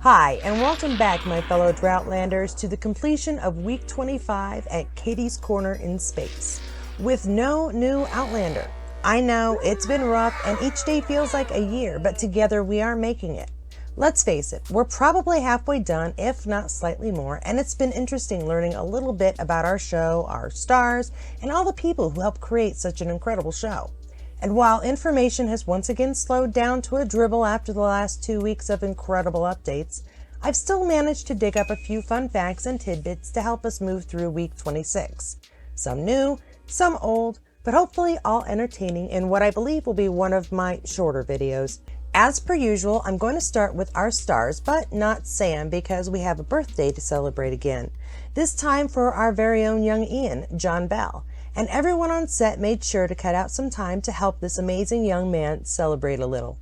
Hi, and welcome back, my fellow Droughtlanders, to the completion of week 25 at Katie's Corner in Space, with no new Outlander. I know, it's been rough, and each day feels like a year, but together we are making it. Let's face it, we're probably halfway done, if not slightly more, and it's been interesting learning a little bit about our show, our stars, and all the people who helped create such an incredible show. And while information has once again slowed down to a dribble after the last 2 weeks of incredible updates, I've still managed to dig up a few fun facts and tidbits to help us move through week 26. Some new, some old, but hopefully all entertaining in what I believe will be one of my shorter videos. As per usual, I'm going to start with our stars, but not Sam, because we have a birthday to celebrate again. This time for our very own young Ian, John Bell. And everyone on set made sure to cut out some time to help this amazing young man celebrate a little.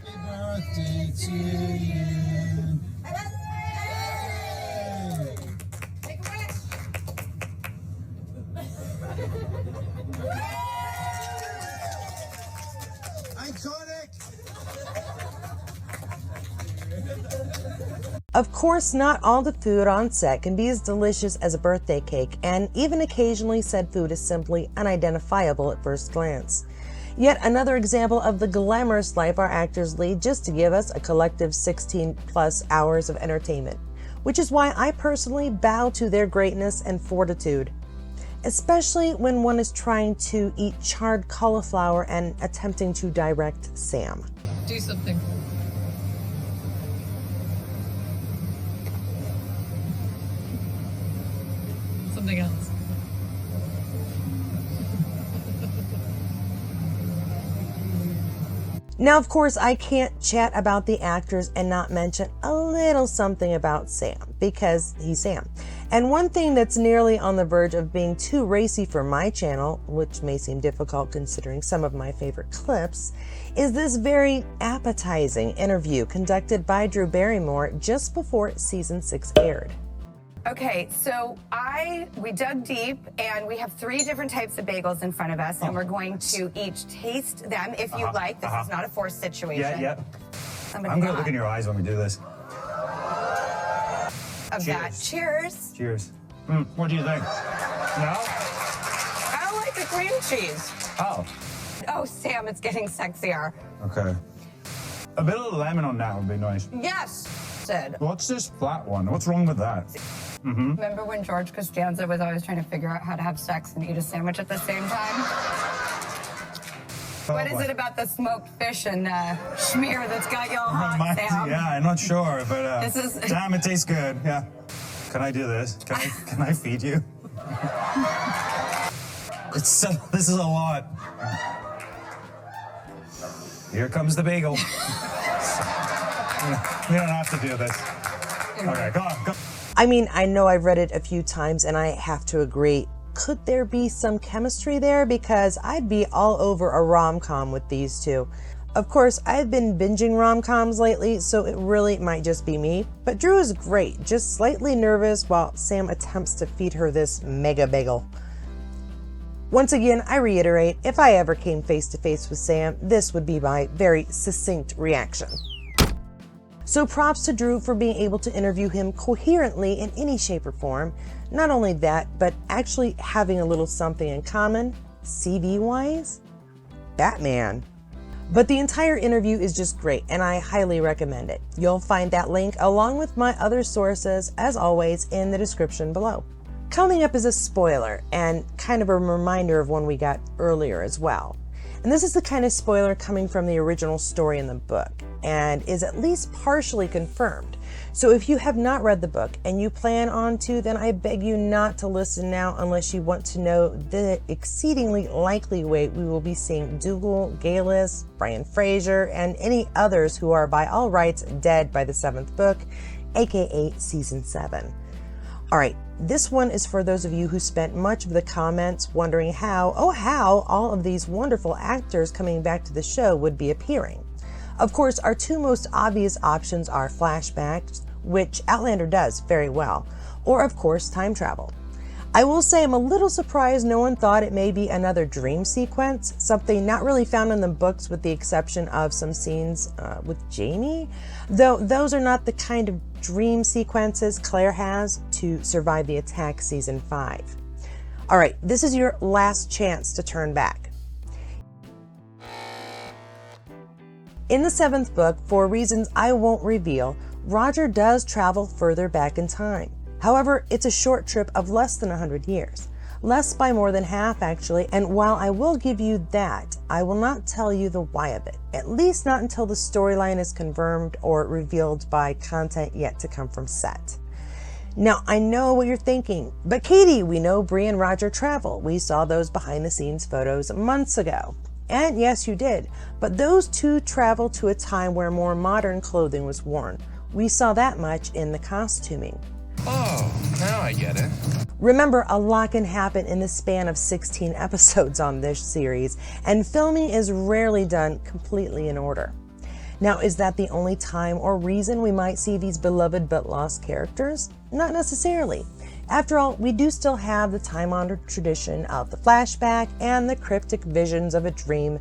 Happy birthday to you. Make a wish. Iconic. Of course, not all the food on set can be as delicious as a birthday cake, and even occasionally said food is simply unidentifiable at first glance. Yet another example of the glamorous life our actors lead just to give us a collective 16 plus hours of entertainment, which is why I personally bow to their greatness and fortitude, especially when one is trying to eat charred cauliflower and attempting to direct Sam. Do something. Something else. Now, of course, I can't chat about the actors and not mention a little something about Sam, because he's Sam. And one thing that's nearly on the verge of being too racy for my channel, which may seem difficult considering some of my favorite clips, is this very appetizing interview conducted by Drew Barrymore just before season 6 aired. Okay, so we dug deep, and we have 3 different types of bagels in front of us, and we're going to each taste them if you'd like. This is not a forced situation. Yeah. I'm gonna look in your eyes when we do this. Cheers. Cheers. What do you think? No? I don't like the cream cheese. Oh. Oh, Sam, it's getting sexier. Okay. A bit of lemon on that would be nice. Yes, Sid. What's this flat one? What's wrong with that? Remember when George Costanza was always trying to figure out how to have sex and eat a sandwich at the same time? What is it about the smoked fish and schmear that's got you all hot, Sam? Yeah, I'm not sure, but This is- damn, it tastes good. Yeah. Can I do this? Can I feed you? This is a lot. Here comes the bagel. We don't have to do this. Okay, go on. Go. I mean, I know I've read it a few times and I have to agree. Could there be some chemistry there? Because I'd be all over a rom-com with these two. Of course, I've been binging rom-coms lately, so it really might just be me. But Drew is great, just slightly nervous while Sam attempts to feed her this mega bagel. Once again, I reiterate, if I ever came face to face with Sam, this would be my very succinct reaction. So props to Drew for being able to interview him coherently in any shape or form. Not only that, but actually having a little something in common, CV-wise, Batman. But the entire interview is just great, and I highly recommend it. You'll find that link along with my other sources, as always, in the description below. Coming up is a spoiler, and kind of a reminder of one we got earlier as well. And this is the kind of spoiler coming from the original story in the book, and is at least partially confirmed. So if you have not read the book and you plan on to, then I beg you not to listen now unless you want to know the exceedingly likely way we will be seeing Dougal, Galis, Brian Fraser, and any others who are by all rights dead by the 7th book, aka season 7. Alright, this one is for those of you who spent much of the comments wondering how all of these wonderful actors coming back to the show would be appearing. Of course, our 2 most obvious options are flashbacks, which Outlander does very well, or of course time travel. I will say I'm a little surprised no one thought it may be another dream sequence, something not really found in the books with the exception of some scenes with Jamie, though those are not the kind of dream sequences Claire has to survive the attack season 5. All right, this is your last chance to turn back. In the 7th book, for reasons I won't reveal, Roger does travel further back in time. However, it's a short trip of less than 100 years. Less by more than half, actually, and while I will give you that, I will not tell you the why of it, at least not until the storyline is confirmed or revealed by content yet to come from set. Now, I know what you're thinking, but Katie, we know Bree and Roger travel. We saw those behind-the-scenes photos months ago. And yes, you did, but those two travel to a time where more modern clothing was worn. We saw that much in the costuming. Oh, now I get it. Remember, a lot can happen in the span of 16 episodes on this series, and filming is rarely done completely in order. Now, is that the only time or reason we might see these beloved but lost characters? Not necessarily. After all, we do still have the time-honored tradition of the flashback and the cryptic visions of a dream,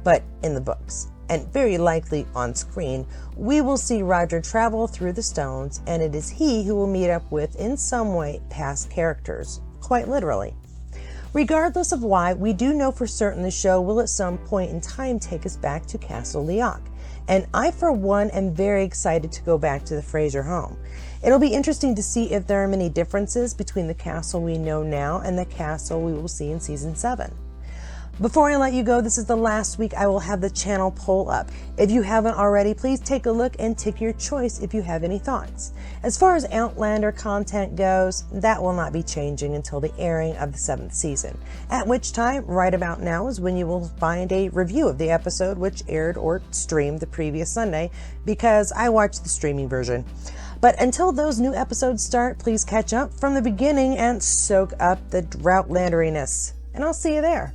but in the books. And very likely on screen, we will see Roger travel through the stones, and it is he who will meet up with, in some way, past characters, quite literally. Regardless of why, we do know for certain the show will at some point in time take us back to Castle Leoch, and I for one am very excited to go back to the Fraser home. It'll be interesting to see if there are many differences between the castle we know now and the castle we will see in season 7. Before I let you go, this is the last week I will have the channel poll up. If you haven't already, please take a look and tick your choice if you have any thoughts. As far as Outlander content goes, that will not be changing until the airing of the 7th season, at which time, right about now, is when you will find a review of the episode which aired or streamed the previous Sunday, because I watched the streaming version. But until those new episodes start, please catch up from the beginning and soak up the Droughtlanderiness. And I'll see you there.